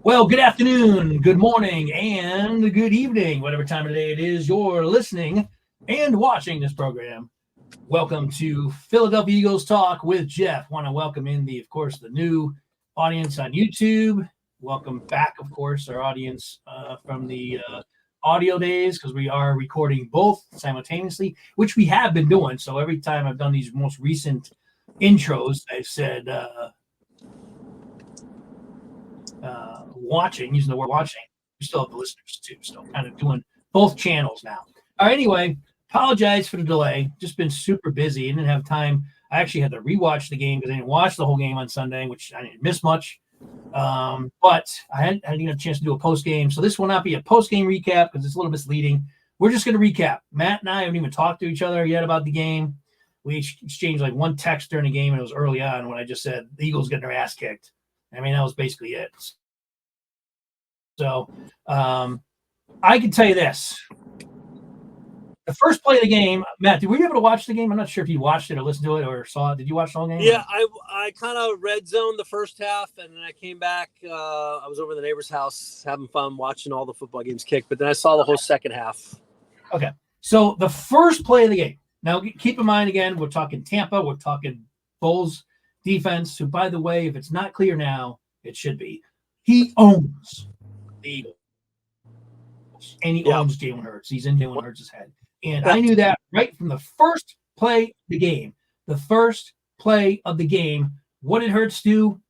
Well, good afternoon, good morning, and good evening, whatever time of day it is you're listening and watching this program. Welcome to Philadelphia Eagles Talk with Geoff. Want to welcome in of course, the new audience on YouTube. Welcome back, of course, our audience from the audio days, because we are recording both simultaneously, which we have been doing. So every time I've done these most recent intros, I've said using the word watching. We still have the listeners too, so kind of doing both channels now. All right, anyway, apologize for the delay. Just been super busy. I didn't have time. I actually had to rewatch the game because I didn't watch the whole game on Sunday, which I didn't miss much. But I didn't get a chance to do a post game, so this will not be a post game recap because it's a little misleading. We're just going to recap. Matt and I haven't even talked to each other yet about the game. We exchanged like one text during the game, and it was early on when I just said the Eagles getting their ass kicked. I mean, that was basically it. So I can tell you this. The first play of the game, Matt, were you able to watch the game? I'm not sure if you watched it or listened to it or saw it. Did you watch the whole game? Yeah, I kind of red zoned the first half, and then I came back. I was over at the neighbor's house having fun watching all the football games kick, but then I saw the whole second half. Okay. So the first play of the game. Now, keep in mind, again, we're talking Tampa. We're talking Bulls defense, who, by the way, if it's not clear now, it should be. He owns the Eagles. And he owns Jalen Hurts. He's in Jalen Hurts' head. And I knew that right from the first play of the game. The first play of the game, what did Hurts do?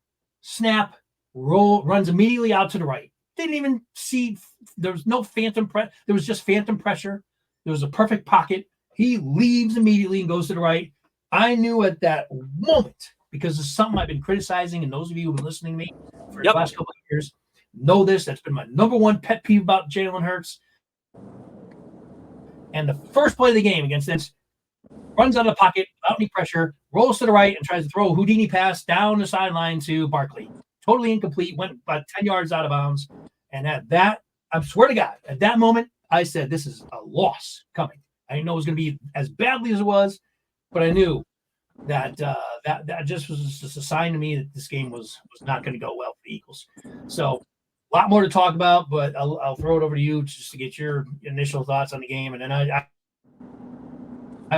Snap, roll, runs immediately out to the right. Didn't even see, there was no phantom pressure. There was just phantom pressure. There was a perfect pocket. He leaves immediately and goes to the right. I knew at that moment, because it's something I've been criticizing, and those of you who have been listening to me for the last couple of years know this. That's been my number one pet peeve about Jalen Hurts. And the first play of the game against this, runs out of the pocket without any pressure, rolls to the right, and tries to throw a Houdini pass down the sideline to Barkley. Totally incomplete, went about 10 yards out of bounds. And at that, I swear to God, at that moment, I said, this is a loss coming. I didn't know it was going to be as badly as it was, but I knew that that just was just a sign to me that this game was not going to go well for the Eagles. So a lot more to talk about, but I'll throw it over to you just to get your initial thoughts on the game, and then I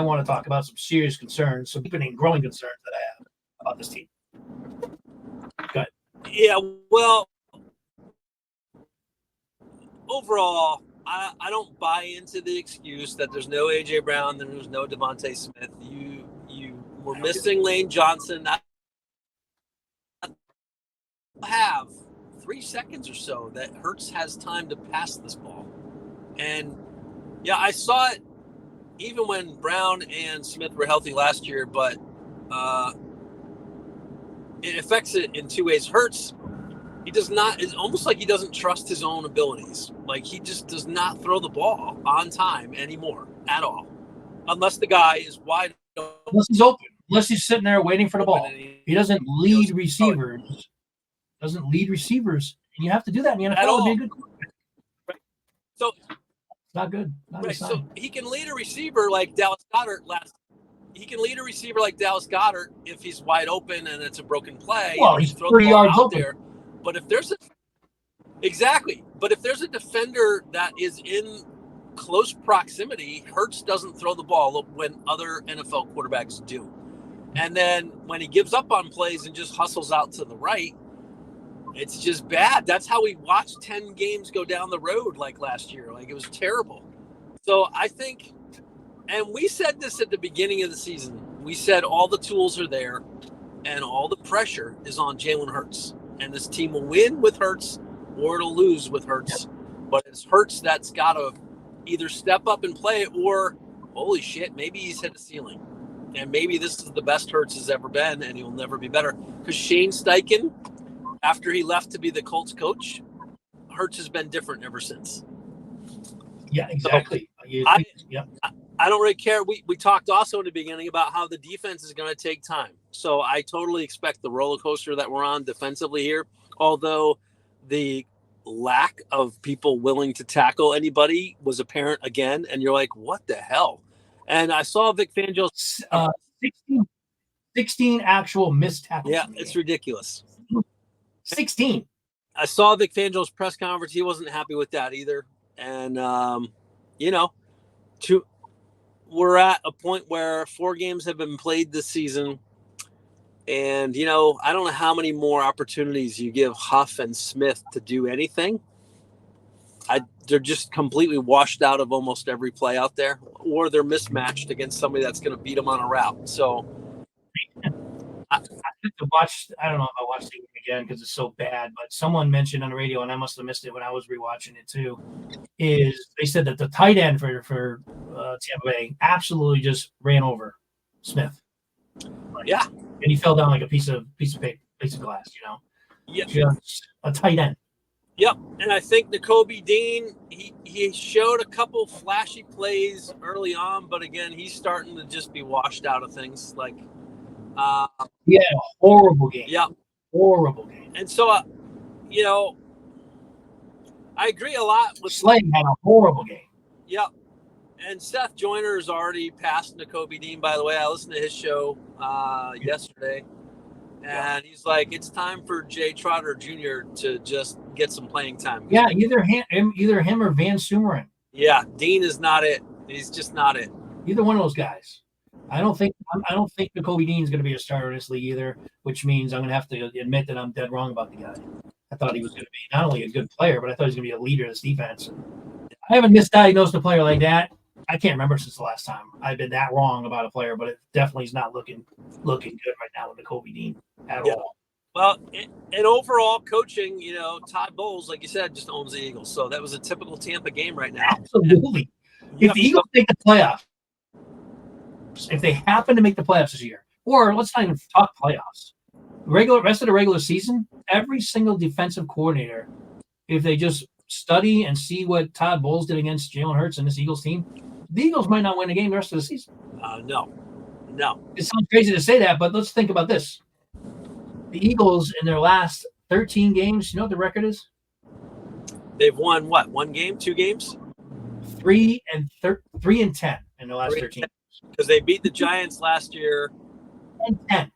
want to talk about some serious concerns, some deepening, growing concerns that I have about this team. Go ahead. Yeah, well, overall, I don't buy into the excuse that there's no A.J. Brown, there's no Devontae Smith. You were missing Lane Johnson. I have 3 seconds or so that Hurts has time to pass this ball. And, yeah, I saw it even when Brown and Smith were healthy last year, but it affects it in two ways. Hurts, he does not – it's almost like he doesn't trust his own abilities. Like, he just does not throw the ball on time anymore at all, unless the guy is wide open. Unless he's open. Unless he's sitting there waiting for the ball. He doesn't lead receivers. And you have to do that in the NFL to be a good quarterback. Right. So it's not good. Not so he can lead a receiver like Dallas Goedert if he's wide open and it's a broken play. Well, he's 3 yards open there. But if there's a defender that is in close proximity, Hurts doesn't throw the ball when other NFL quarterbacks do. And then when he gives up on plays and just hustles out to the right, it's just bad. That's how we watched 10 games go down the road like last year. Like, it was terrible. So I think, and we said this at the beginning of the season, we said all the tools are there and all the pressure is on Jalen Hurts. And this team will win with Hurts or it'll lose with Hurts. But it's Hurts that's got to either step up and play, or, holy shit, maybe he's hit the ceiling. And maybe this is the best Hurts has ever been, and he will never be better. Because Shane Steichen, after he left to be the Colts coach, Hurts has been different ever since. Yeah, exactly. So I don't really care. We talked also in the beginning about how the defense is going to take time. So I totally expect the roller coaster that we're on defensively here, although the lack of people willing to tackle anybody was apparent again. And you're like, what the hell? And I saw Vic Fangio's 16 actual missed tackles. Yeah, it's ridiculous. 16. I saw Vic Fangio's press conference. He wasn't happy with that either. And, we're at a point where 4 games have been played this season. And, I don't know how many more opportunities you give Huff and Smith to do anything. They're just completely washed out of almost every play out there, or they're mismatched against somebody that's going to beat them on a route. So I have to watch. I don't know if I'll watch the game again because it's so bad. But someone mentioned on the radio, and I must have missed it when I was rewatching it too. Is they said that the tight end for Tampa Bay absolutely just ran over Smith. Yeah, and he fell down like a piece of glass. Yeah, just a tight end. Yep, and I think Nakobe Dean, he showed a couple flashy plays early on, but again, he's starting to just be washed out of things. Like, he had a horrible game. Yeah, horrible game. And so, I agree a lot with Slay had a horrible game. Yep, and Seth Joyner's already passed Nakobe Dean. By the way, I listened to his show yesterday. And he's like, it's time for Jay Trotter Jr. to just get some playing time. Yeah, either him or Van Sumeren. Yeah, Dean is not it. He's just not it. Either one of those guys. I don't think Nakobe Dean is going to be a starter in this league either, which means I'm going to have to admit that I'm dead wrong about the guy. I thought he was going to be not only a good player, but I thought he was going to be a leader of this defense. I haven't misdiagnosed a player like that. I can't remember since the last time I've been that wrong about a player, but it definitely is not looking good right now with Nakobe Dean at all. Well, and overall coaching, Todd Bowles, like you said, just owns the Eagles. So that was a typical Tampa game right now. Absolutely. If the Eagles make the playoffs, if they happen to make the playoffs this year, or let's not even talk playoffs, rest of the regular season, every single defensive coordinator, if they just study and see what Todd Bowles did against Jalen Hurts and this Eagles team, the Eagles might not win a game the rest of the season. No. It sounds crazy to say that, but let's think about this. The Eagles, in their last 13 games, you know what the record is? They've won what? 1 game, 2 games? 3 and 10 in the last 13. Because they beat the Giants last year. 10.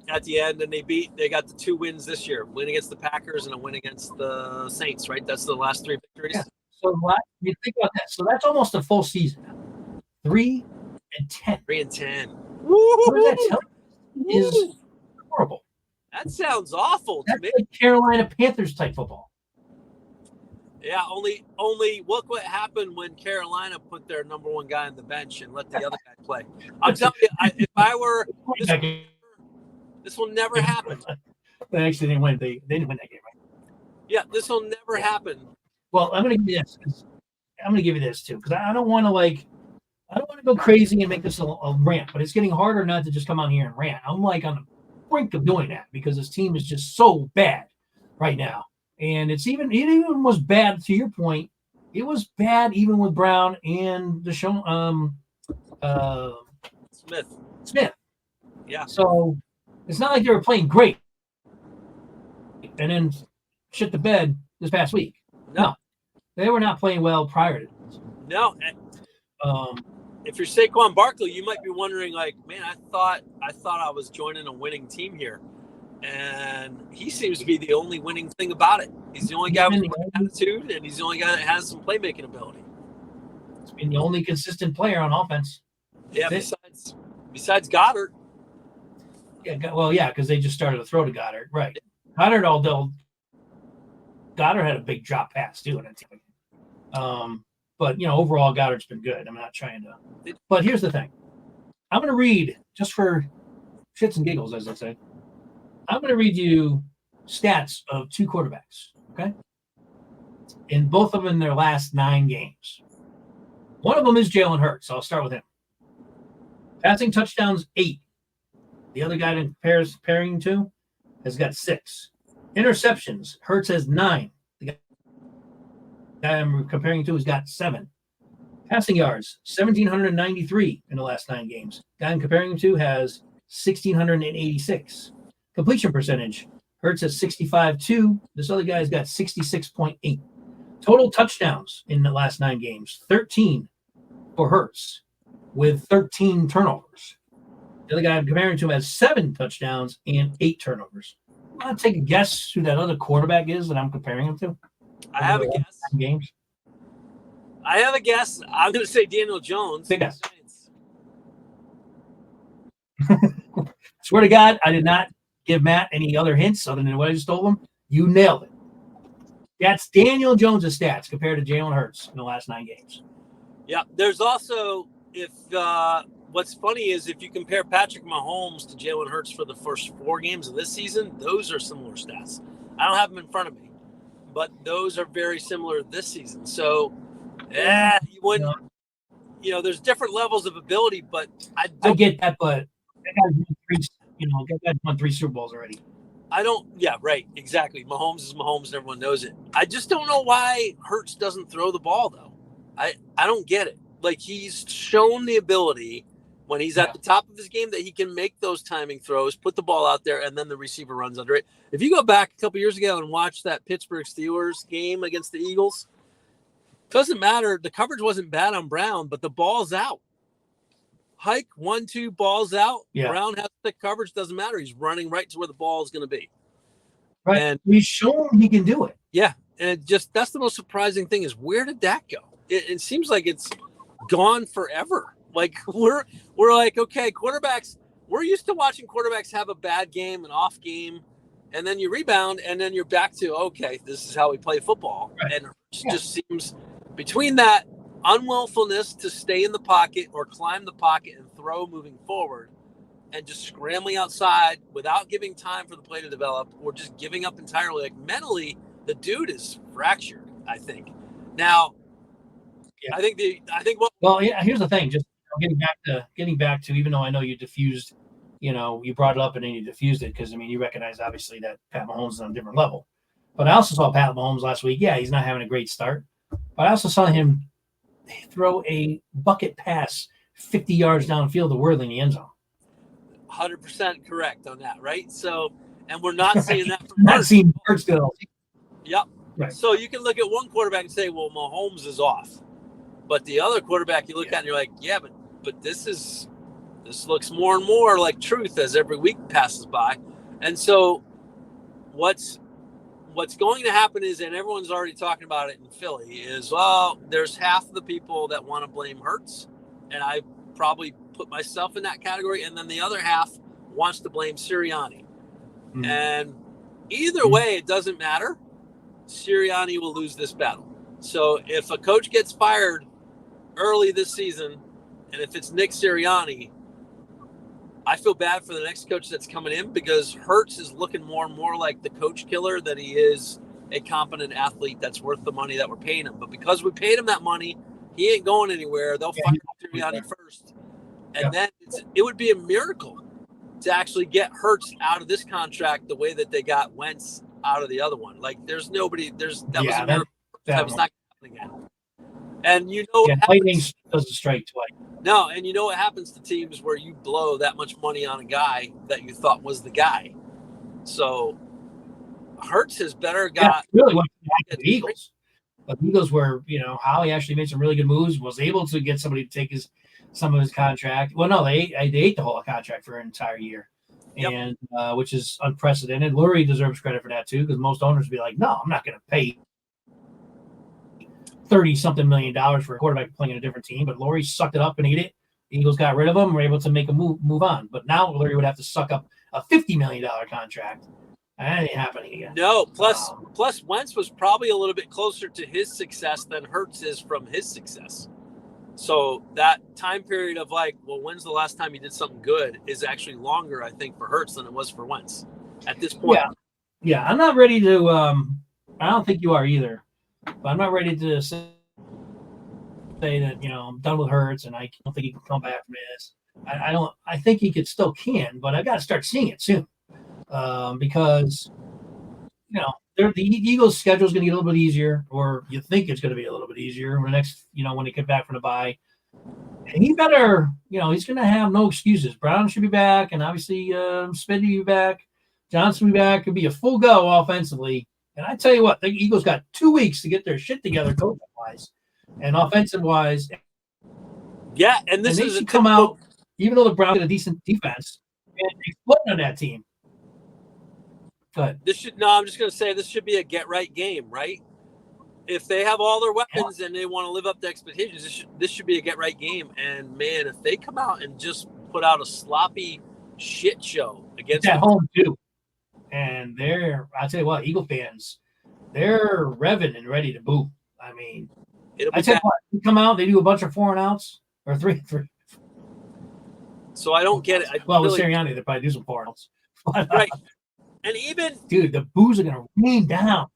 At the end, and they got the 2 wins this year: win against the Packers and a win against the Saints. Right, that's the last 3 victories. Yeah. So you think about that. So that's almost a full season. 3 and 10. 3 and 10. What does that tell you? Is horrible. That sounds awful to me. Like Carolina Panthers type football. Yeah, only look what happened when Carolina put their number 1 guy on the bench and let the other guy play. I'm telling you, if I were this will never happen. They actually didn't win. They didn't win that game, right? Yeah, this will never happen. Well, I'm going to give you this. I'm going to give you this too, because I don't want to go crazy and make this a rant, but it's getting harder not to just come on here and rant. I'm like on the brink of doing that because this team is just so bad right now, and it even was bad. To your point, it was bad even with Brown and Smith. Yeah. So it's not like they were playing great and then shit the bed this past week. No, they were not playing well prior to this. No. If you're Saquon Barkley, you might be wondering, like, man, I thought I was joining a winning team here, and he seems to be the only winning thing about it. He's the only guy with attitude, and he's the only guy that has some playmaking ability. He's been the only consistent player on offense. Yeah, besides Goddard. Yeah, well, yeah, because they just started to throw to Goddard, right? Goddard had a big drop pass too in that team. But overall, Goddard's been good. I'm not trying to. But here's the thing: I'm going to read just for shits and giggles, as I say. I'm going to read you stats of 2 quarterbacks. Okay, and both of them in their last 9 games. One of them is Jalen Hurts. So I'll start with him. Passing touchdowns 8. The other guy in pairing to has got 6. Interceptions, Hurts has 9. The guy I'm comparing to has got 7. Passing yards, 1,793 in the last 9 games. The guy I'm comparing to has 1,686. Completion percentage, Hurts has 65.2. This other guy's got 66.8. Total touchdowns in the last 9 games, 13 for Hurts with 13 turnovers. The other guy I'm comparing to has 7 touchdowns and 8 turnovers. I'll take a guess who that other quarterback is that I'm comparing him to. I have a guess. Games. I have a guess. I'm going to say Daniel Jones. Big guess. Swear to God, I did not give Matt any other hints other than what I just told him. You nailed it. That's Daniel Jones' stats compared to Jalen Hurts in the last 9 games. Yeah, there's also, what's funny is if you compare Patrick Mahomes to Jalen Hurts for the first 4 games of this season, those are similar stats. I don't have them in front of me, but those are very similar this season. So, you wouldn't, there's different levels of ability, but I get that, but that guy's won 3 Super Bowls already. Yeah, right, exactly. Mahomes is Mahomes, and everyone knows it. I just don't know why Hurts doesn't throw the ball, though. I don't get it. Like, he's shown the ability when he's at the top of his game that he can make those timing throws, put the ball out there, and then the receiver runs under it. If you go back a couple years ago and watch that Pittsburgh Steelers game against the Eagles, doesn't matter. The coverage wasn't bad on Brown, but the ball's out. Hike, 1-2, balls out. Yeah. Brown has thick coverage. Doesn't matter. He's running right to where the ball is going to be. Right. And he's shown he can do it. Yeah. And that's the most surprising thing is where did that go? It seems like it's gone forever. Like we're like, okay, quarterbacks, we're used to watching quarterbacks have a bad game, an off game, and then you rebound and then you're back to, okay, this is how we play football. Right. And it just seems between that unwillfulness to stay in the pocket or climb the pocket and throw moving forward and just scrambling outside without giving time for the play to develop or just giving up entirely. Like mentally, the dude is fractured, I think. Now, I think here's the thing, just getting back to, even though I know you diffused, you brought it up and then you diffused it because, you recognize obviously that Pat Mahomes is on a different level. But I also saw Pat Mahomes last week. Yeah, he's not having a great start. But I also saw him throw a bucket pass 50 yards downfield to Worthy in the end zone. 100% correct on that, right? So, and we're not seeing that from not seeing Hurts still. Yep. Right. So you can look at one quarterback and say, well, Mahomes is off. But the other quarterback you look at and you're like, yeah, but this looks more and more like truth as every week passes by. And so what's going to happen is, and everyone's already talking about it in Philly, is, well, there's half the people that want to blame Hurts, and I probably put myself in that category, and then the other half wants to blame Sirianni. Mm-hmm. And either way, it doesn't matter. Sirianni will lose this battle. So if a coach gets fired early this season, and if it's Nick Sirianni, I feel bad for the next coach that's coming in because Hurts is looking more and more like the coach killer than he is a competent athlete that's worth the money that we're paying him. But because we paid him that money, he ain't going anywhere. They'll fire Sirianni first. And then it would be a miracle to actually get Hurts out of this contract the way that they got Wentz out of the other one. Like, there's nobody, that was a miracle. That was not going to happen again. And lightning doesn't strike twice. No, and you know what happens to teams where you blow that much money on a guy that you thought was the guy. So Hurts has better got really what happened to the Eagles. But the Eagles were, Howie actually made some really good moves, was able to get somebody to take some of his contract. Well, no, they ate the whole contract for an entire year. Yep. And which is unprecedented. Lurie deserves credit for that too, because most owners would be like, no, I'm not going to pay $30-something million for a quarterback playing in a different team. But Lurie sucked it up and ate it. The Eagles got rid of him, were able to make a move on. But now Lurie would have to suck up a $50 million contract. That ain't happening again. No, plus Wentz was probably a little bit closer to his success than Hurts is from his success. So that time period of like, well, when's the last time you did something good is actually longer, I think, for Hurts than it was for Wentz at this point. Yeah, I'm not ready to I don't think you are either. But I'm not ready to say that, I'm done with Hurts and I don't think he can come back from this. I think he still can, but I got to start seeing it soon. Because, the Eagles' schedule is going to get a little bit easier, or you think it's going to be a little bit easier when when they get back from the bye. And he better, he's going to have no excuses. Brown should be back, and obviously Smitty will be back. Johnson will be back. It'll be a full go offensively. And I tell you what, the Eagles got 2 weeks to get their shit together, coaching-wise and offensive-wise. Yeah, and this is they should come out, even though the Browns get a decent defense, and they put on that team. Good. I'm just going to say this should be a get right game, right? If they have all their weapons and they want to live up to expectations, this should be a get right game. And man, if they come out and just put out a sloppy shit show against at home too, and I'll tell you what, Eagle fans, they're revving and ready to boo. I mean, I tell you what, they come out, they do a bunch of 4 and outs or 3. So I don't get it. With Sirianni, they probably do some 4 and outs. Right. And even dude, the boos are gonna rain down.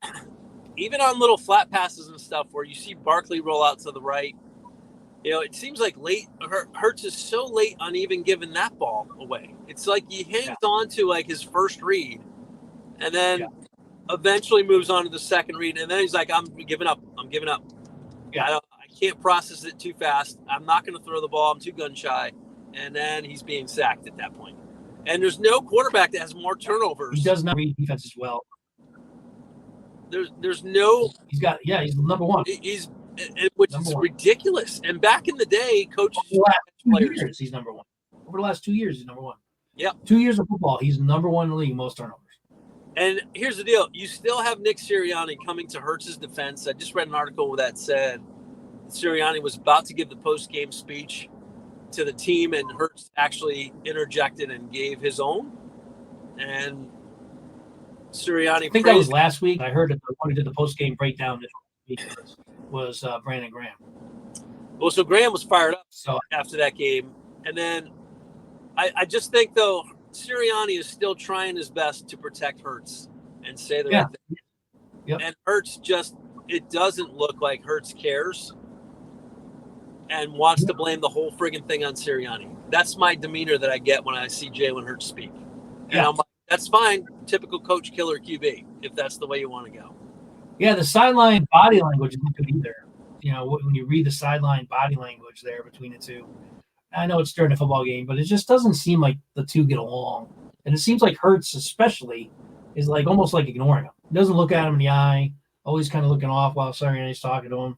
Even on little flat passes and stuff where you see Barkley roll out to the right, it seems like Hurts is so late on even giving that ball away. It's like he hangs on to like his first read and then eventually moves on to the second read. And then he's like, I'm giving up. Yeah. I can't process it too fast. I'm not going to throw the ball. I'm too gun shy. And then he's being sacked at that point. And there's no quarterback that has more turnovers. He does not read defense as well. There's no. He's number one. Which is ridiculous. And back in the day, coaches. Over the last 2 years, he's number one. Over the last 2 years, he's number one. Yeah. 2 years of football, he's number one in the league, most turnovers. And here's the deal: you still have Nick Sirianni coming to Hurts' defense. I just read an article that said Sirianni was about to give the post-game speech to the team, and Hurts actually interjected and gave his own. And Sirianni, I think that was last week. I heard that the one who did the post-game breakdown this week was Brandon Graham. Well, so Graham was fired up after that game. And then I just think, though, Sirianni is still trying his best to protect Hurts and say the right thing. Yep. And Hurts it doesn't look like Hurts cares and wants to blame the whole friggin' thing on Sirianni. That's my demeanor that I get when I see Jalen Hurts speak. And I'm like, that's fine. Typical coach killer QB, if that's the way you want to go. Yeah, the sideline body language isn't good either. When you read the sideline body language there between the two. I know it's during a football game, but it just doesn't seem like the two get along. And it seems like Hurts especially is like almost like ignoring him. He doesn't look at him in the eye, always kind of looking off while Sirianni's talking to him.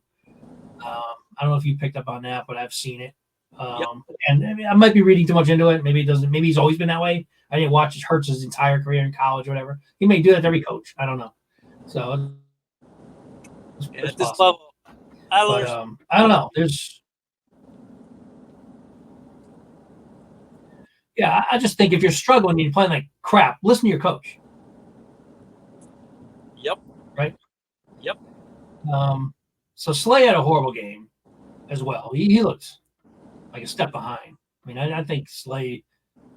I don't know if you picked up on that, but I've seen it. And I might be reading too much into it. Maybe it doesn't. Maybe he's always been that way. I didn't watch Hurts' entire career in college or whatever. He may do that to every coach. I don't know. So at this level, I don't know. I just think if you're struggling and you're playing like crap, listen to your coach. Yep. Right? Yep. So Slay had a horrible game as well. He looked like a step behind. I mean, I think Slay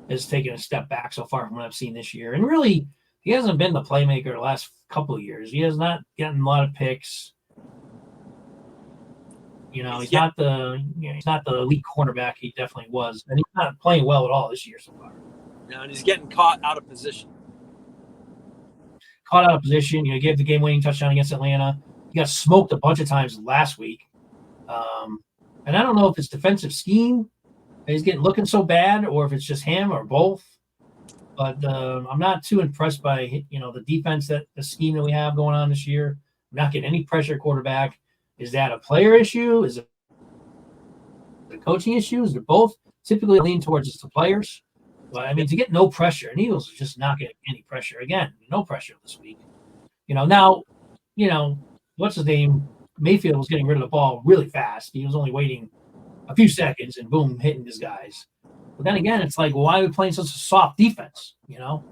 has taken a step back so far from what I've seen this year. And really, he hasn't been the playmaker the last couple of years. He has not gotten a lot of picks. He's not the elite cornerback he definitely was, and he's not playing well at all this year so far. No, and he's getting caught out of position. He gave the game-winning touchdown against Atlanta. He got smoked a bunch of times last week, and I don't know if it's defensive scheme he's looking so bad, or if it's just him, or both. But I'm not too impressed by the defense the scheme that we have going on this year. We're not getting any pressure at quarterback. Is that a player issue? Is it a coaching issue? Is it both? Typically lean towards the players. But, I mean, to get no pressure, and Eagles are just not getting any pressure. Again, no pressure this week. Now, what's his name? Mayfield was getting rid of the ball really fast. He was only waiting a few seconds and boom, hitting his guys. But then again, it's like, why are we playing such a soft defense? Get up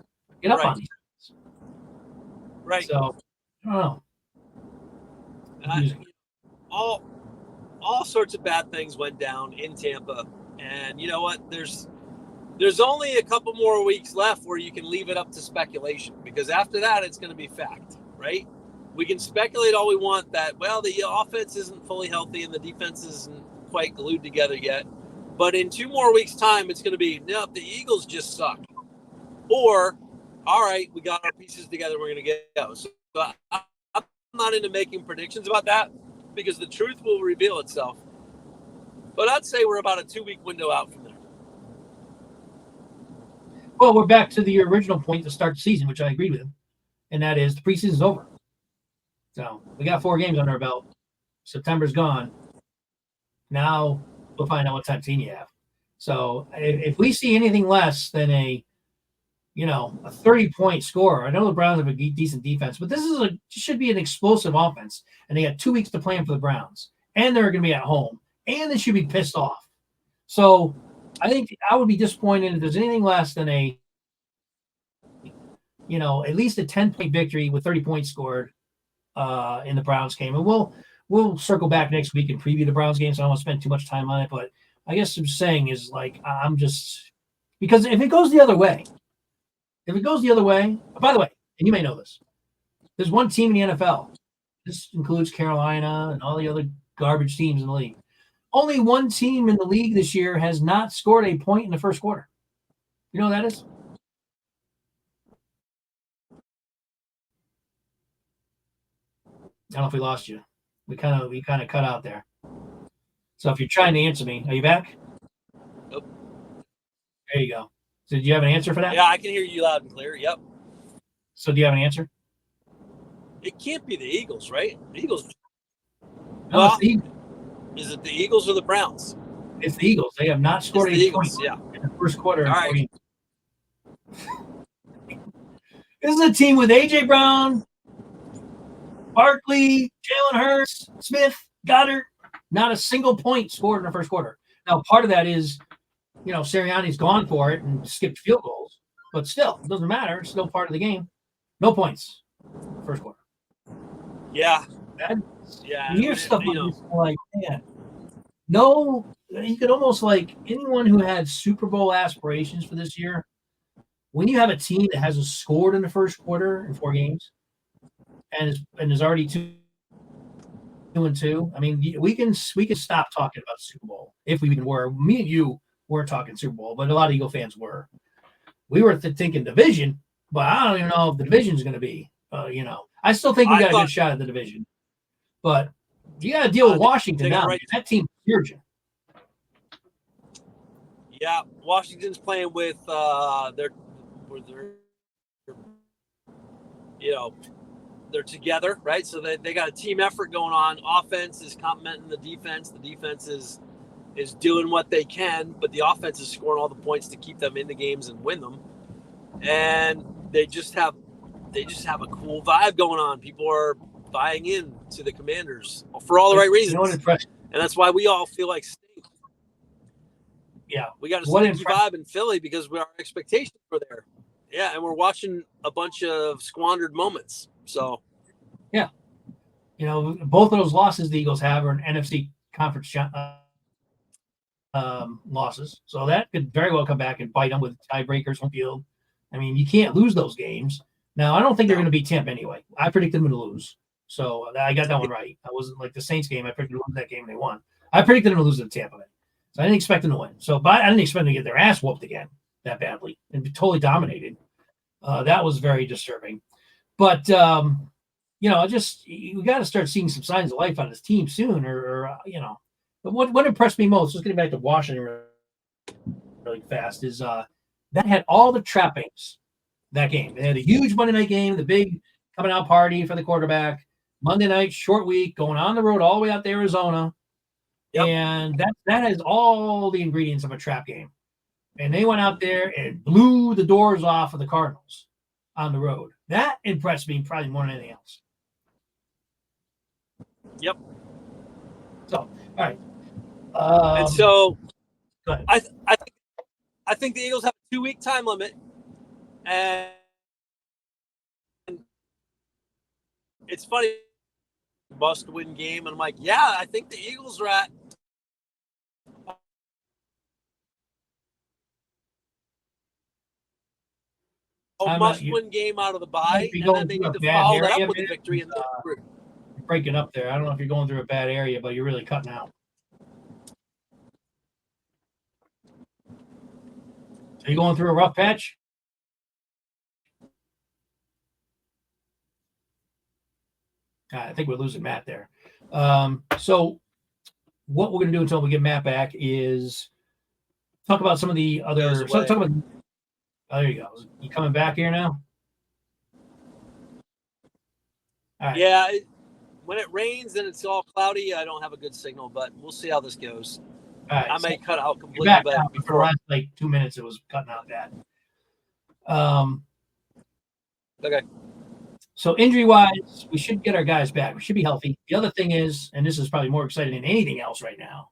on defense. Right. So, I don't know. All sorts of bad things went down in Tampa, and you know what? There's only a couple more weeks left where you can leave it up to speculation, because after that it's going to be fact, right? We can speculate all we want that the offense isn't fully healthy and the defense isn't quite glued together yet, but in 2 more weeks' time it's going to be the Eagles just suck, or all right, we got our pieces together, we're going to go. So I'm not into making predictions about that, because the truth will reveal itself. But I'd say we're about a 2-week window out from there. Well, we're back to the original point to start the season, which I agree with, and that is the preseason's over. So we got 4 games under our belt. September's gone. Now we'll find out what type of team you have. So if we see anything less than a a 30-point score. I know the Browns have a decent defense, but this should be an explosive offense. And they got 2 weeks to plan for the Browns, and they're going to be at home, and they should be pissed off. So I think I would be disappointed if there's anything less than at least a 10-point victory with 30 points scored in the Browns game. And we'll circle back next week and preview the Browns game, so I don't want to spend too much time on it. But I guess I'm saying is I'm just – because if it goes the other way, by the way, and you may know this, there's one team in the NFL. This includes Carolina and all the other garbage teams in the league. Only one team in the league this year has not scored a point in the first quarter. You know what that is? I don't know if we lost you. We kind of cut out there. So if you're trying to answer me, are you back? Nope. There you go. So do you have an answer for that? Yeah, I can hear you loud and clear. Yep. So do you have an answer? It can't be the Eagles, right? The Eagles. No, well, it's the Eagles. Is it the Eagles or the Browns? It's the Eagles. They have not scored a point in the first quarter. All right. This is a team with A.J. Brown, Barkley, Jalen Hurts, Smith, Goddard. Not a single point scored in the first quarter. Now, part of that is, Sirianni's gone for it and skipped field goals. But still, it doesn't matter. It's still part of the game. No points first quarter. Yeah. You hear stuff like man. No, you could almost anyone who had Super Bowl aspirations for this year, when you have a team that hasn't scored in the first quarter in 4 games and is already 2-2, I mean, we can stop talking about the Super Bowl if we even were. Me and you weren't talking Super Bowl, but a lot of Eagle fans were. We were thinking division, but I don't even know if the division is going to be. I still think we got a good shot at the division, but you got to deal with Washington now. Right. That team's huge. Yeah, Washington's playing with they're together, right? So they got a team effort going on. Offense is complementing the defense. The defense is doing what they can, but the offense is scoring all the points to keep them in the games and win them. And they just have a cool vibe going on. People are buying in to the Commanders for all the right reasons. And that's why we all feel like staying. Yeah. We got a sneaky vibe in Philly because our expectations were there. Yeah, and we're watching a bunch of squandered moments. So, yeah. Both of those losses the Eagles have are an NFC conference losses. So that could very well come back and bite them with tiebreakers home field. I mean, you can't lose those games. Now, I don't think they're going to beat Tampa anyway. I predicted them to lose. So I got that one right. I wasn't like the Saints game. I predicted to lose that game and they won. I predicted them to lose to Tampa. So I didn't expect them to win. So but I didn't expect them to get their ass whooped again that badly and be totally dominated. That was very disturbing. But, we got to start seeing some signs of life on this team soon But what impressed me most, just getting back to Washington really fast, is that had all the trappings, that game. They had a huge Monday night game, the big coming out party for the quarterback. Monday night, short week, going on the road all the way out to Arizona. Yep. And that has all the ingredients of a trap game. And they went out there and blew the doors off of the Cardinals on the road. That impressed me probably more than anything else. Yep. So, all right. And so I think the Eagles have a 2-week time limit. And it's funny, must-win game. And I'm like, yeah, I think the Eagles are at a must-win game out of the bye, and then they need to follow that up with a victory. You're breaking up there. I don't know if you're going through a bad area, but you're really cutting out. Are you going through a rough patch? I think we're losing Matt there. So what we're going to do until we get Matt back is talk about some of the other. Talk about. Oh, there you go. You coming back here now? All right. Yeah. When it rains and it's all cloudy, I don't have a good signal, but we'll see how this goes. All right, I may cut out completely, but for the last 2 minutes, it was cutting out that. Okay. So injury-wise, we should get our guys back. We should be healthy. The other thing is, and this is probably more exciting than anything else right now,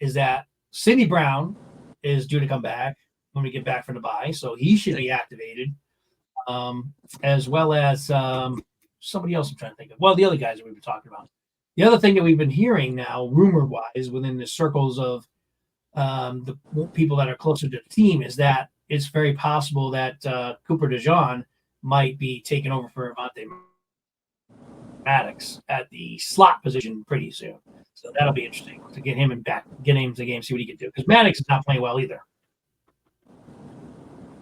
is that Sidney Brown is due to come back when we get back from the bye, so he should be activated, as well as somebody else I'm trying to think of. Well, the other guys that we've been talking about. The other thing that we've been hearing now, rumor-wise, within the circles of the people that are closer to the team, is that it's very possible that Cooper DeJean might be taking over for Avonte Maddox at the slot position pretty soon. So that'll be interesting to get him back, get him to the game, see what he can do. Because Maddox is not playing well either.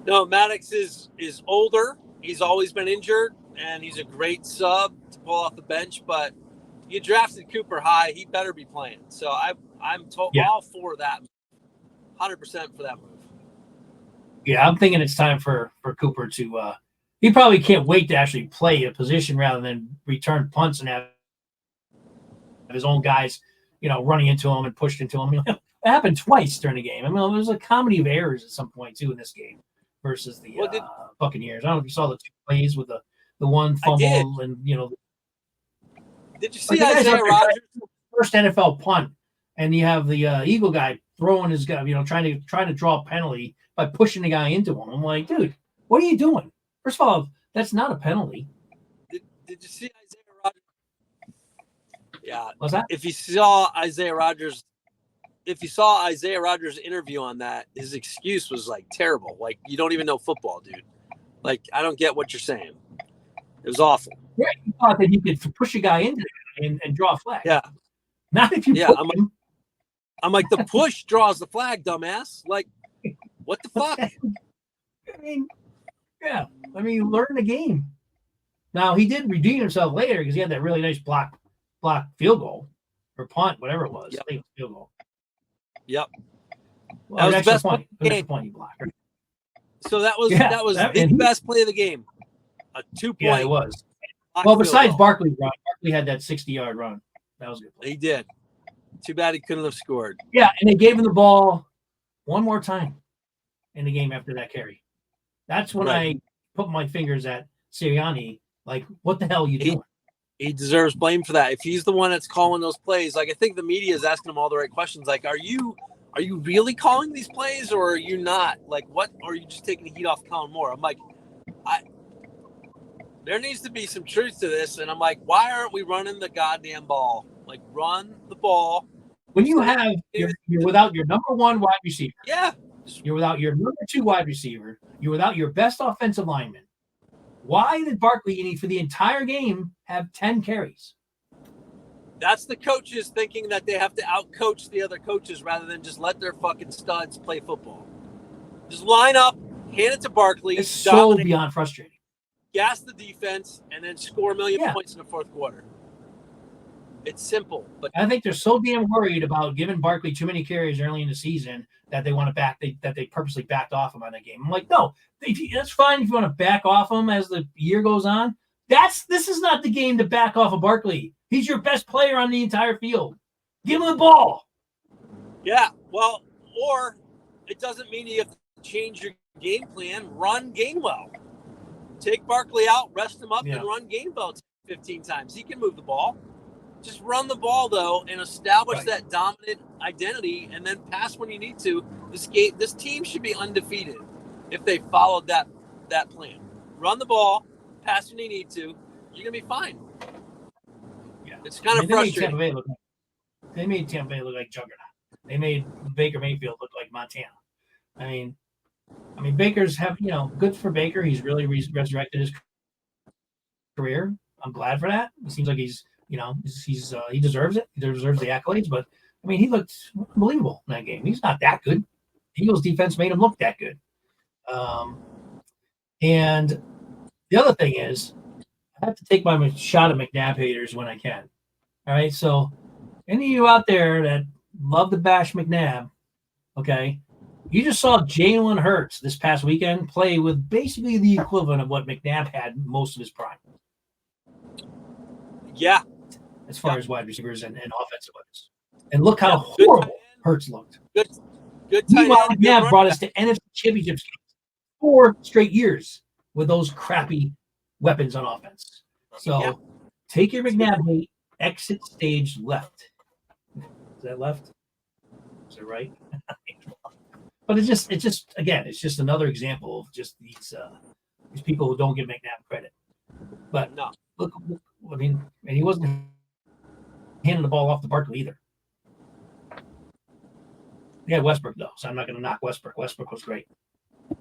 No, Maddox is older. He's always been injured, and he's a great sub to pull off the bench. But you drafted Cooper high; he better be playing. So I'm all for that, 100% for that move. Yeah, I'm thinking it's time for Cooper to. He probably can't wait to actually play a position rather than return punts and have his own guys, running into him and pushed into him. It happened twice during the game. I mean, there was a comedy of errors at some point too in this game versus the Buccaneers. I don't know if you saw the two plays with the one fumble and Did you see Isaiah Rodgers first NFL punt, and you have the Eagle guy throwing his guy, trying to draw a penalty by pushing the guy into him. I'm like, dude, what are you doing? First of all, that's not a penalty. Did you see Isaiah Rodgers? Yeah. What's that? If you saw Isaiah Rodgers' interview on that, his excuse was like terrible. Like, you don't even know football, dude. Like, I don't get what you're saying. It was awful. Yeah, he thought that he could push a guy into it and draw a flag. Yeah. Not if you push him. I'm like, the push draws the flag, dumbass. Like, what the fuck? I mean, learn the game. Now, he did redeem himself later because he had that really nice block field goal or punt, whatever it was. Yep. I think it was field goal. Yep. Well, that was the best point. Play of the game. Point he blocked. Right? So that was the best play of the game. A 2-point. Yeah, it was. Well, besides Barkley's run, Barkley had that 60-yard run. That was a good play. He did. Too bad he couldn't have scored. Yeah, and they gave him the ball one more time in the game after that carry. That's when I put my fingers at Sirianni. Like, what the hell are you doing? He deserves blame for that. If he's the one that's calling those plays, like, I think the media is asking him all the right questions. Like, are you really calling these plays or are you not? Like, what? Or are you just taking the heat off Colin Moore? I'm like, there needs to be some truth to this. And I'm like, why aren't we running the goddamn ball? Like, run the ball. When you have, you're without your number one wide receiver. Yeah. You're without your number two wide receiver. You're without your best offensive lineman. Why did Barkley, for the entire game, have 10 carries? That's the coaches thinking that they have to out-coach the other coaches rather than just let their fucking studs play football. Just line up, hand it to Barkley. It's so beyond frustrating. Gas the defense, and then score a million points in the fourth quarter. It's simple. But I think they're so damn worried about giving Barkley too many carries early in the season that they want to that they purposely backed off him on that game. I'm like, no, that's fine if you want to back off him as the year goes on. This is not the game to back off of Barkley. He's your best player on the entire field. Give him the ball. Yeah, well, or it doesn't mean you have to change your game plan. Run Gainwell. Take Barkley out, rest him up, and run Gainwell 15 times. He can move the ball. Just run the ball, though, and establish that dominant identity, and then pass when you need to. This team should be undefeated if they followed that plan. Run the ball, pass when you need to. You're going to be fine. Yeah, it's kind of frustrating. They made Tampa Bay look like Juggernaut. They made Baker Mayfield look like Montana. I mean, Baker's good for Baker. He's really resurrected his career. I'm glad for that. It seems like he's he deserves it. He deserves the accolades. But he looked unbelievable in that game. He's not that good. The Eagles defense made him look that good. And the other thing is, I have to take my shot at McNabb haters when I can. All right. So any of you out there that love to bash McNabb, okay, you just saw Jalen Hurts this past weekend play with basically the equivalent of what McNabb had most of his prime. Yeah. As far as wide receivers and offensive weapons. And look how horrible Hurts looked. Good Meanwhile, McNabb brought us to NFC Championships. 4 straight years with those crappy weapons on offense. So take your McNabb hate, exit stage left. Is that left? Is it right? But it's just again, it's just another example of just these people who don't give McNabb credit. But No. look, I mean, and he wasn't handing the ball off to Barkley either. Yeah, Westbrook though, so I'm not going to knock Westbrook. Westbrook was great.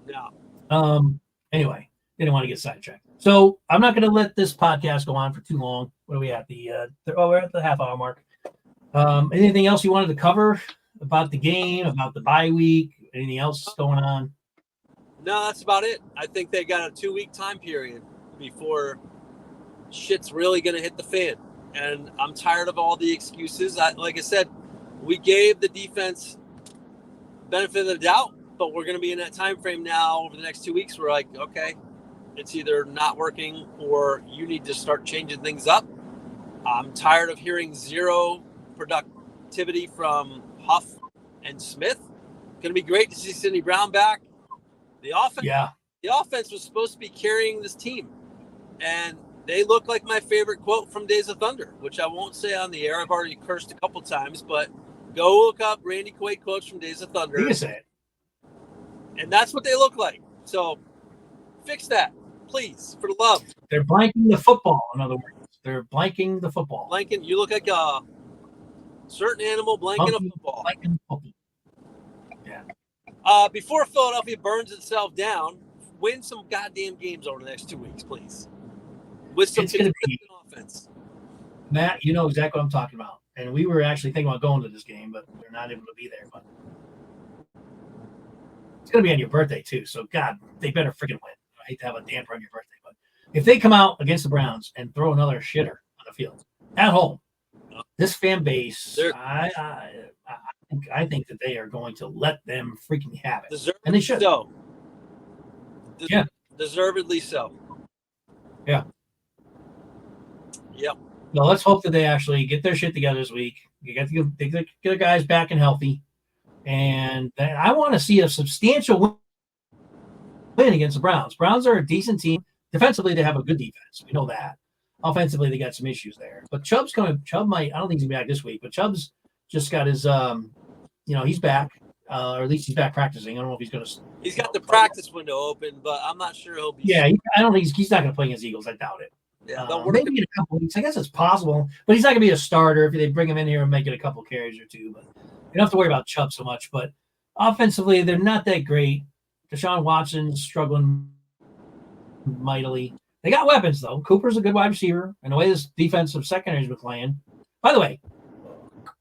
No. Anyway, didn't want to get sidetracked. So I'm not going to let this podcast go on for too long. What are we at? We're at the half hour mark. Anything else you wanted to cover about the game, about the bye week? Anything else going on? No, that's about it. I think they got a 2-week time period before shit's really going to hit the fan. And I'm tired of all the excuses. Like I said, we gave the defense benefit of the doubt, but we're going to be in that time frame now over the next 2 weeks. We're like, okay, it's either not working or you need to start changing things up. I'm tired of hearing zero productivity from Huff and Smith. Going to be great to see Sidney Brown back. The offense was supposed to be carrying this team, and they look like my favorite quote from Days of Thunder, which I won't say on the air. I've already cursed a couple times, but go look up Randy Quaid quotes from Days of Thunder. You can say it. And that's what they look like. So fix that, please, for the love. They're blanking the football, in other words. They're blanking the football. Blanking, you look like a certain animal blanking a football. Blanking football. Yeah. Before Philadelphia burns itself down, win some goddamn games over the next 2 weeks, please. With some consistent offense. Matt, you know exactly what I'm talking about. And we were actually thinking about going to this game, but we're not able to be there. But it's going to be on your birthday, too. So, God, they better freaking win. I hate to have a damper on your birthday. But if they come out against the Browns and throw another shitter on the field at home, this fan base, I think that they are going to let them freaking have it. And they should. So. Deservedly so. Yeah. Yep. No, let's hope that they actually get their shit together this week. You get the guys back and healthy. And I want to see a substantial win against the Browns. Browns are a decent team. Defensively, they have a good defense. We know that. Offensively, they got some issues there. But Chubb's coming. Chubb might, I don't think he's going to be back this week, but Chubb's just got his, he's back. Or at least he's back practicing. I don't know if he's going to. He's got the practice window open, but I'm not sure he'll be. Yeah, I don't think he's not going to play against Eagles. I doubt it. Yeah, maybe in a couple weeks. I guess it's possible, but he's not going to be a starter if they bring him in here and make it a couple carries or two. But you don't have to worry about Chubb so much. But offensively, they're not that great. Deshaun Watson's struggling mightily. They got weapons though. Cooper's a good wide receiver, and the way this defensive secondary's been playing. By the way,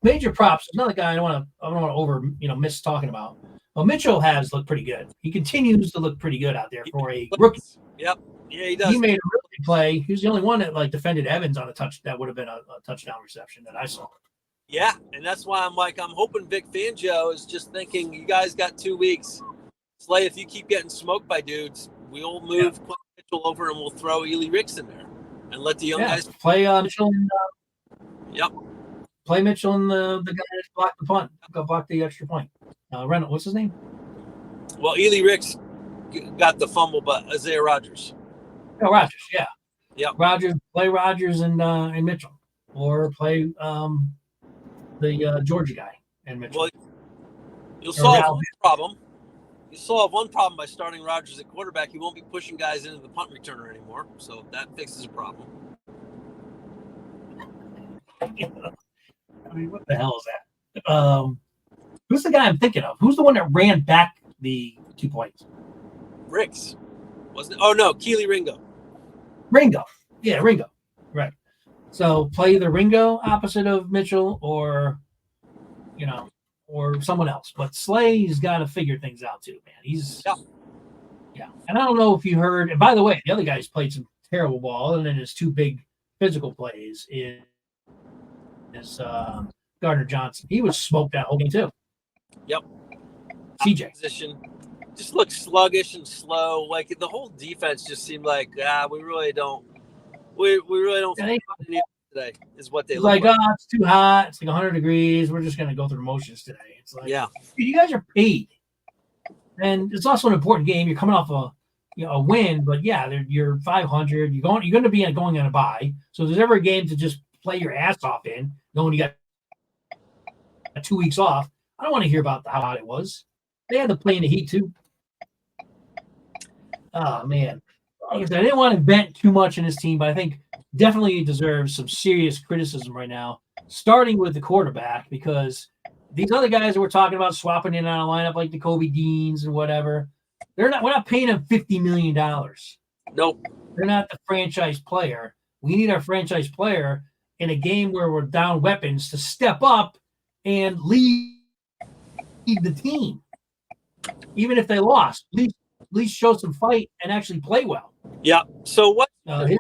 major props. Another guy I don't want to miss talking about. Well, Mitchell has looked pretty good. He continues to look pretty good out there for a rookie. Yep. Yeah, he does. He made a really good play. He was the only one that defended Evans on a touch. That would have been a touchdown reception that I saw. Yeah, and that's why I'm hoping Vic Fangio is just thinking, you guys got 2 weeks. Slay, if you keep getting smoked by dudes, we'll move Quinn Mitchell over and we'll throw Ely Ricks in there and let the young guys play Mitchell. Yep. Play Mitchell and the guy that blocked the punt. Blocked the extra point. Reynolds, what's his name? Well, Ely Ricks got the fumble, but Isaiah Rodgers. Oh, Rodgers, yeah. Yep. Play Rodgers and Mitchell. Or play the Georgia guy and Mitchell. Well, you'll solve one problem. You solve one problem by starting Rodgers at quarterback. He won't be pushing guys into the punt returner anymore. So that fixes a problem. I mean, what the hell is that? Who's the guy I'm thinking of? Who's the one that ran back the 2 points? Ricks. Wasn't it? Oh, no. Keely Ringo. Ringo. Yeah, Ringo. Right. So play either Ringo opposite of Mitchell or someone else. But Slay's got to figure things out too, man. Yeah. And I don't know if you heard, and by the way, the other guy's played some terrible ball, and then his 2 big physical plays is Gardner Johnson. He was smoked that whole game too. Yep. CJ. Position just looks sluggish and slow. Like the whole defense just seemed like, we really don't today is what they look like. It's too hot. It's like 100 degrees. We're just going to go through the motions today. It's like, yeah, you guys are paid. And it's also an important game. You're coming off a win, but yeah, you're 500. You're going to be going on a bye. So if there's ever a game to just play your ass off in, knowing you got 2 weeks off. I don't want to hear about how hot it was. They had to play in the heat too. Oh man, like I said, I didn't want to vent too much in this team, but I think definitely deserves some serious criticism right now, starting with the quarterback, because these other guys that we're talking about swapping in on a lineup like the Kobe Deans and whatever, we're not paying them $50 million. Nope. They're not the franchise player. We need our franchise player in a game where we're down weapons to step up and lead the team. Even if they lost, at least show some fight and actually play well. Yeah. So what? I'm going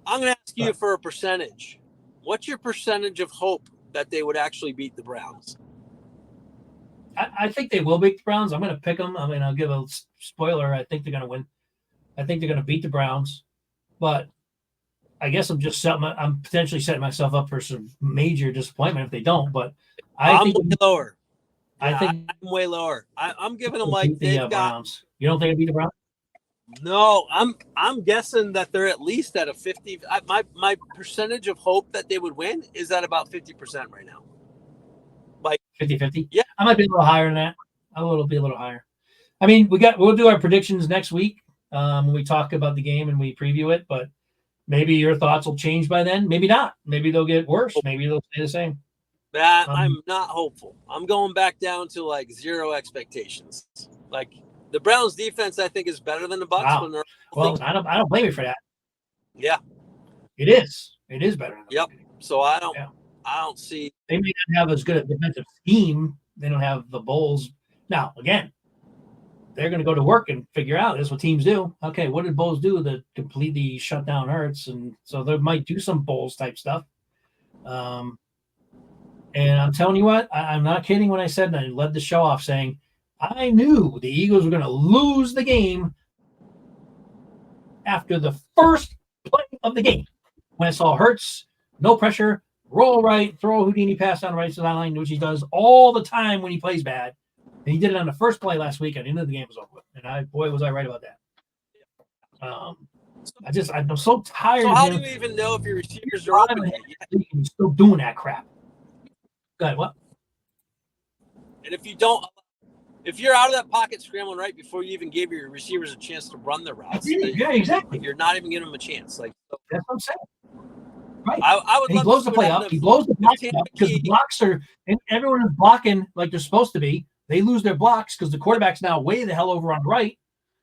to ask you for a percentage. What's your percentage of hope that they would actually beat the Browns? I think they will beat the Browns. I'm going to pick them. I mean, I'll give a spoiler. I think they're going to win. I think they're going to beat the Browns. But I guess I'm potentially setting myself up for some major disappointment if they don't. But I'm way lower. I think I'm way lower. I'm giving them like they've got Browns. You don't think they beat the Browns? No, I'm guessing that they're at least at a 50. My percentage of hope that they would win is at about 50% right now. Like 50-50? Yeah. I might be a little higher than that. Be a little higher. I mean, we'll do our predictions next week when we talk about the game and we preview it, but maybe your thoughts will change by then. Maybe not. Maybe they'll get worse. Maybe they'll stay the same. I'm not hopeful. I'm going back down to like zero expectations. Like the Browns defense, I think, is better than the Bucs. Wow. Well, I don't blame you for that. Yeah, it is. It is better. Yep. So I don't see. They may not have as good a defensive scheme. They don't have the Bulls. Now, again, they're going to go to work and figure out. That's what teams do. Okay, what did Bulls do to completely shut down Hurts? And so they might do some Bulls type stuff. And I'm telling you what, I'm not kidding when I said, and I led the show off saying, I knew the Eagles were going to lose the game after the first play of the game. When I saw Hurts, no pressure, roll right, throw a Houdini pass on the right sideline, which he does all the time when he plays bad. And he did it on the first play last week. I knew the game was over. And boy, was I right about that. I'm so tired so of how him. Do you even know if your receivers are open? He's still doing that crap. Go ahead, what? And if you're out of that pocket scrambling right before you even gave your receivers a chance to run the routes, yeah, exactly. You're not even giving them a chance. Like that's what I'm saying. Right. I would. He blows the play up. He blows the blocks up because the blocks are, and everyone is blocking like they're supposed to be. They lose their blocks because the quarterback's now way the hell over on the right.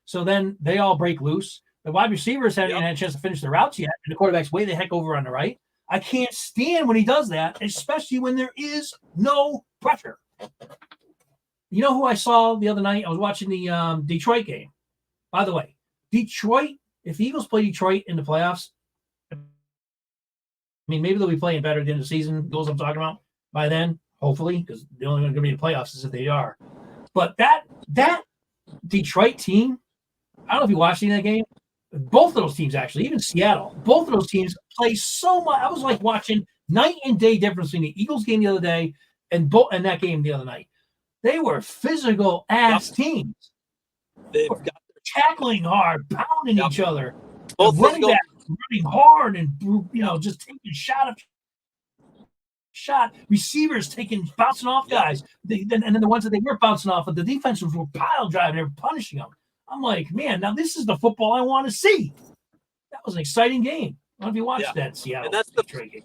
So then they all break loose. The wide receivers haven't even had a chance to finish their routes yet, and the quarterback's way the heck over on the right. I can't stand when he does that, especially when there is no pressure. You know who I saw the other night? I was watching the Detroit game. By the way, Detroit, if the Eagles play Detroit in the playoffs, I mean, maybe they'll be playing better at the end of the season, Eagles I'm talking about, by then, hopefully, because the only one going to be in the playoffs is if they are. But that Detroit team, I don't know if you watched any of that game. Both of those teams, actually, even Seattle, both of those teams play so much. I was like watching night and day difference between the Eagles game the other day and that game the other night. They were physical ass teams. They've got tackling hard, pounding each other, both running back, running hard, and just taking shot. Receivers bouncing off guys, and then the ones that they were bouncing off of, the defenses were pile driving, they were punishing them. I'm like, man, now this is the football I want to see. That was an exciting game. I don't know if you watched that Seattle. And that's the game.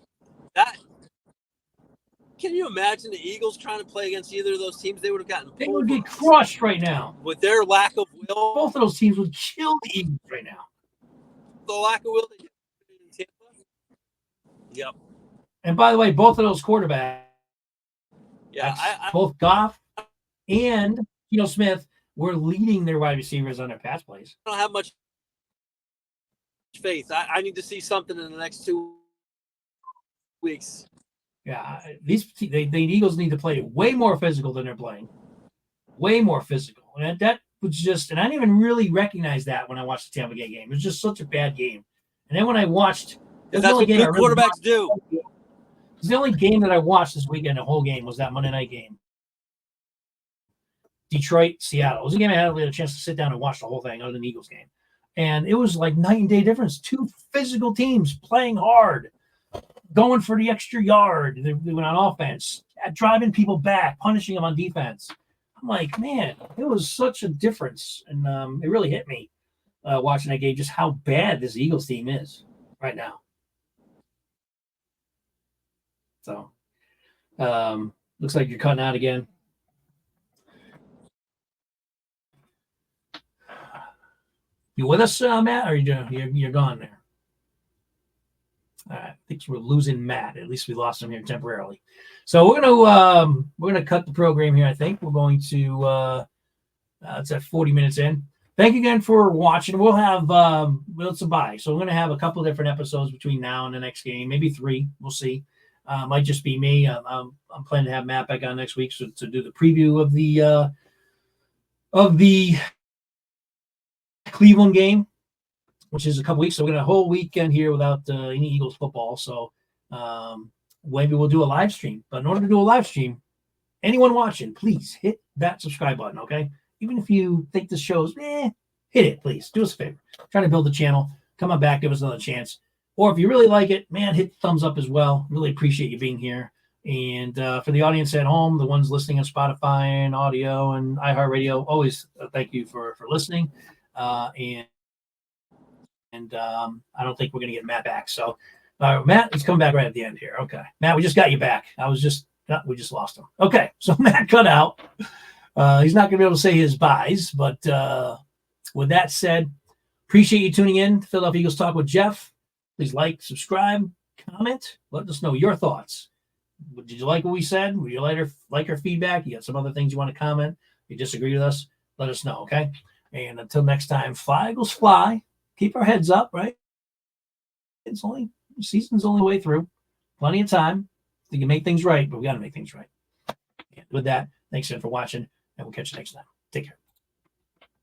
Can you imagine the Eagles trying to play against either of those teams? They would have gotten. They would get crushed right now with their lack of will. Both of those teams would kill the Eagles right now. The lack of will. Yep. And by the way, both of those quarterbacks, both Geoff and Smith, were leading their wide receivers on their pass plays. I don't have much faith. I need to see something in the next 2 weeks. Yeah, the Eagles need to play way more physical than they're playing. Way more physical. And that was just, and I didn't even really recognize that when I watched the Tampa Bay game. It was just such a bad game. And then when I watched, that's what good quarterbacks do. It was the only game that I watched this weekend. The whole game was that Monday night game. Detroit, Seattle. It was a game I had a chance to sit down and watch the whole thing other than the Eagles game. And it was like night and day difference. Two physical teams playing hard, going for the extra yard. They went on offense, driving people back, punishing them on defense. I'm like, man, it was such a difference. And it really hit me watching that game, just how bad this Eagles team is right now. So, looks like you're cutting out again. You with us, Matt? Or you're gone there? I think we're losing Matt. At least we lost him here temporarily. So we're gonna cut the program here. I think we're going to. It's at 40 minutes in. Thank you again for watching. We'll have it's a bye, so we're gonna have a couple of different episodes between now and the next game, maybe 3. We'll see. Might just be me. I'm planning to have Matt back on next week to do the preview of the Cleveland game, which is a couple weeks. So we're going to have a whole weekend here without any Eagles football. So maybe we'll do a live stream. But in order to do a live stream, anyone watching, please hit that subscribe button, okay? Even if you think this show's, hit it, please. Do us a favor. Trying to build the channel. Come on back. Give us another chance. Or if you really like it, man, hit thumbs up as well. Really appreciate you being here. And for the audience at home, the ones listening on Spotify and audio and iHeartRadio, always thank you for listening. I don't think we're going to get Matt back. So, Matt, he's coming back right at the end here. Okay. Matt, we just got you back. We just lost him. Okay. So, Matt cut out. He's not going to be able to say his buys. But with that said, appreciate you tuning in to Philadelphia Eagles Talk with Geoff. Please like, subscribe, comment. Let us know your thoughts. Did you like what we said? Would you like our feedback? You got some other things you want to comment? You disagree with us? Let us know, okay? And until next time, fly, Eagles, fly. Keep our heads up, right? Season's only way through. Plenty of time. You can make things right, but we got to make things right. With that, thanks again for watching, and we'll catch you next time. Take care.